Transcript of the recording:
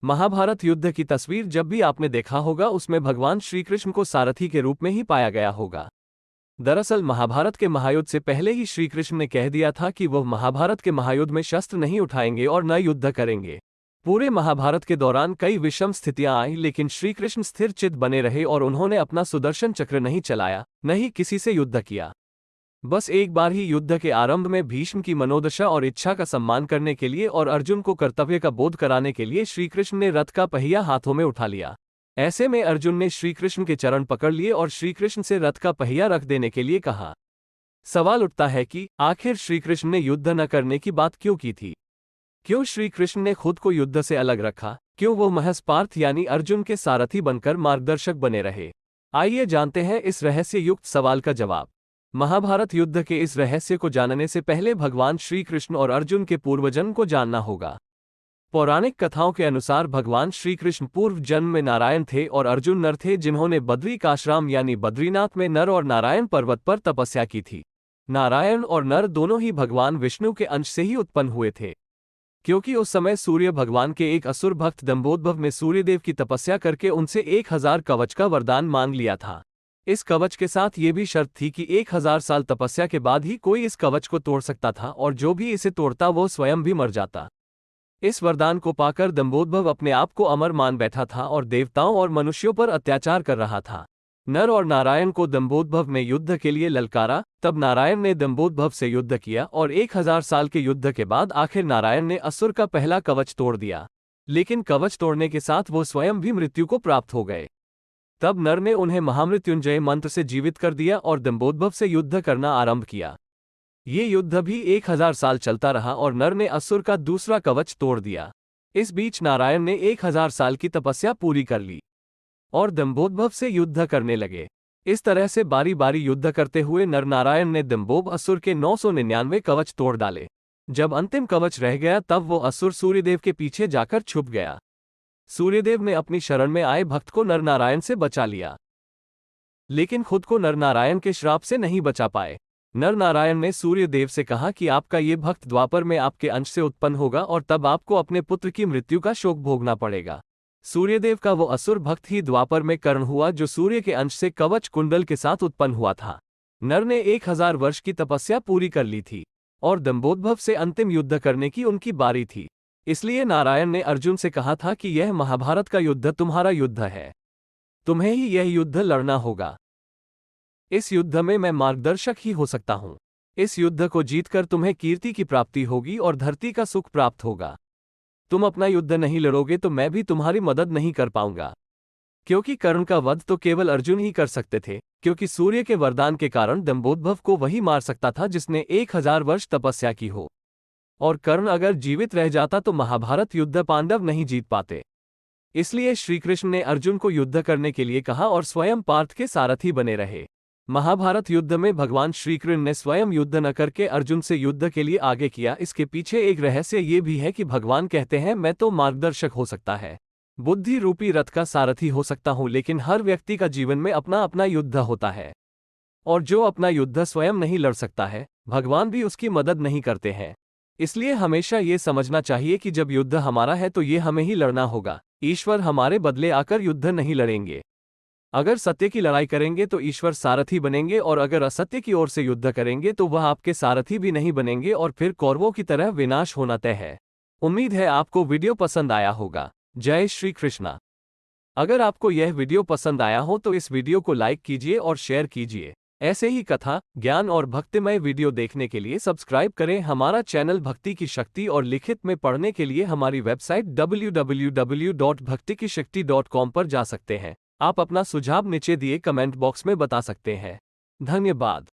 महाभारत युद्ध की तस्वीर जब भी आपने देखा होगा उसमें भगवान श्री कृष्ण को सारथी के रूप में ही पाया गया होगा। दरअसल महाभारत के महायुद्ध से पहले ही श्री कृष्ण ने कह दिया था कि वह महाभारत के महायुद्ध में शस्त्र नहीं उठाएंगे और न युद्ध करेंगे। पूरे महाभारत के दौरान कई विषम स्थितियां आई, लेकिन श्री कृष्ण स्थिर चित्त बने रहे और उन्होंने अपना सुदर्शन चक्र नहीं चलाया, न ही किसी से युद्ध किया। बस एक बार ही युद्ध के आरंभ में भीष्म की मनोदशा और इच्छा का सम्मान करने के लिए और अर्जुन को कर्तव्य का बोध कराने के लिए श्री कृष्ण ने रथ का पहिया हाथों में उठा लिया। ऐसे में अर्जुन ने श्री कृष्ण के चरण पकड़ लिए और श्री कृष्ण से रथ का पहिया रख देने के लिए कहा। सवाल उठता है कि आखिर श्री कृष्ण ने युद्ध न करने की बात क्यों की थी? क्यों श्री कृष्ण ने खुद को युद्ध से अलग रखा? क्यों वो महज पार्थ यानी अर्जुन के सारथी बनकर मार्गदर्शक बने रहे? आइए जानते हैं इस रहस्य युक्त सवाल का जवाब। महाभारत युद्ध के इस रहस्य को जानने से पहले भगवान श्री कृष्ण और अर्जुन के पूर्वजन्म को जानना होगा। पौराणिक कथाओं के अनुसार भगवान श्री कृष्ण पूर्व जन्म में नारायण थे और अर्जुन नर थे जिन्होंने बद्रिकाश्रम यानी बद्रीनाथ में नर और नारायण पर्वत पर तपस्या की थी। नारायण और नर दोनों ही भगवान विष्णु के अंश से ही उत्पन्न हुए थे, क्योंकि उस समय सूर्य भगवान के एक असुर भक्त दंभोद्भव में सूर्यदेव की तपस्या करके उनसे 1000 कवच का वरदान मांग लिया था। इस कवच के साथ ये भी शर्त थी कि 1000 साल तपस्या के बाद ही कोई इस कवच को तोड़ सकता था और जो भी इसे तोड़ता वो स्वयं भी मर जाता। इस वरदान को पाकर दंभोद्भव अपने आप को अमर मान बैठा था और देवताओं और मनुष्यों पर अत्याचार कर रहा था। नर और नारायण को दंभोद्भव ने युद्ध के लिए ललकारा, तब नारायण ने दंभोद्भव से युद्ध किया और 1000 साल के युद्ध के बाद आखिर नारायण ने असुर का पहला कवच तोड़ दिया, लेकिन कवच तोड़ने के साथ वो स्वयं भी मृत्यु को प्राप्त हो गए। तब नर ने उन्हें महामृत्युंजय मंत्र से जीवित कर दिया और दंभोद्भव से युद्ध करना आरंभ किया। ये युद्ध भी 1000 साल चलता रहा और नर ने असुर का दूसरा कवच तोड़ दिया। इस बीच नारायण ने 1000 साल की तपस्या पूरी कर ली और दंभोद्भव से युद्ध करने लगे। इस तरह से बारी बारी युद्ध करते हुए नर नारायण ने दंभोभ असुर के 999 कवच तोड़ डाले। जब अंतिम कवच रह गया तब वो असुर सूर्यदेव के पीछे जाकर छुप गया। सूर्यदेव ने अपनी शरण में आए भक्त को नर नारायण से बचा लिया, लेकिन खुद को नर नारायण के श्राप से नहीं बचा पाए। नर नारायण ने सूर्यदेव से कहा कि आपका ये भक्त द्वापर में आपके अंश से उत्पन्न होगा और तब आपको अपने पुत्र की मृत्यु का शोक भोगना पड़ेगा। सूर्यदेव का वो असुर भक्त ही द्वापर में कर्ण हुआ जो सूर्य के अंश से कवच कुंडल के साथ उत्पन्न हुआ था। नर ने 1000 वर्ष की तपस्या पूरी कर ली थी और दंभोद्भव से अंतिम युद्ध करने की उनकी बारी थी। इसलिए नारायण ने अर्जुन से कहा था कि यह महाभारत का युद्ध तुम्हारा युद्ध है, तुम्हें ही यह युद्ध लड़ना होगा। इस युद्ध में मैं मार्गदर्शक ही हो सकता हूं। इस युद्ध को जीतकर तुम्हें कीर्ति की प्राप्ति होगी और धरती का सुख प्राप्त होगा। तुम अपना युद्ध नहीं लड़ोगे तो मैं भी तुम्हारी मदद नहीं कर पाऊंगा, क्योंकि कर्ण का वध तो केवल अर्जुन ही कर सकते थे, क्योंकि सूर्य के वरदान के कारण दंभोद्भव को वही मार सकता था जिसने 1000 वर्ष तपस्या की हो, और कर्ण अगर जीवित रह जाता तो महाभारत युद्ध पांडव नहीं जीत पाते। इसलिए श्रीकृष्ण ने अर्जुन को युद्ध करने के लिए कहा और स्वयं पार्थ के सारथी बने रहे। महाभारत युद्ध में भगवान श्रीकृष्ण ने स्वयं युद्ध न करके अर्जुन से युद्ध के लिए आगे किया। इसके पीछे एक रहस्य ये भी है कि भगवान कहते हैं मैं तो मार्गदर्शक हो सकता है, बुद्धि रूपी रथ का सारथी हो सकता हूं, लेकिन हर व्यक्ति का जीवन में अपना अपना युद्ध होता है और जो अपना युद्ध स्वयं नहीं लड़ सकता है भगवान भी उसकी मदद नहीं करते हैं। इसलिए हमेशा ये समझना चाहिए कि जब युद्ध हमारा है तो ये हमें ही लड़ना होगा, ईश्वर हमारे बदले आकर युद्ध नहीं लड़ेंगे। अगर सत्य की लड़ाई करेंगे तो ईश्वर सारथी बनेंगे और अगर असत्य की ओर से युद्ध करेंगे तो वह आपके सारथी भी नहीं बनेंगे और फिर कौरवों की तरह विनाश होना तय है। उम्मीद है आपको वीडियो पसंद आया होगा। जय श्री कृष्णा। अगर आपको यह वीडियो पसंद आया हो तो इस वीडियो को लाइक कीजिए और शेयर कीजिए। ऐसे ही कथा, ज्ञान और भक्तिमय वीडियो देखने के लिए सब्सक्राइब करें हमारा चैनल भक्ति की शक्ति और लिखित में पढ़ने के लिए हमारी वेबसाइट www.bhaktikishakti.com पर जा सकते हैं। आप अपना सुझाव नीचे दिए कमेंट बॉक्स में बता सकते हैं। धन्यवाद।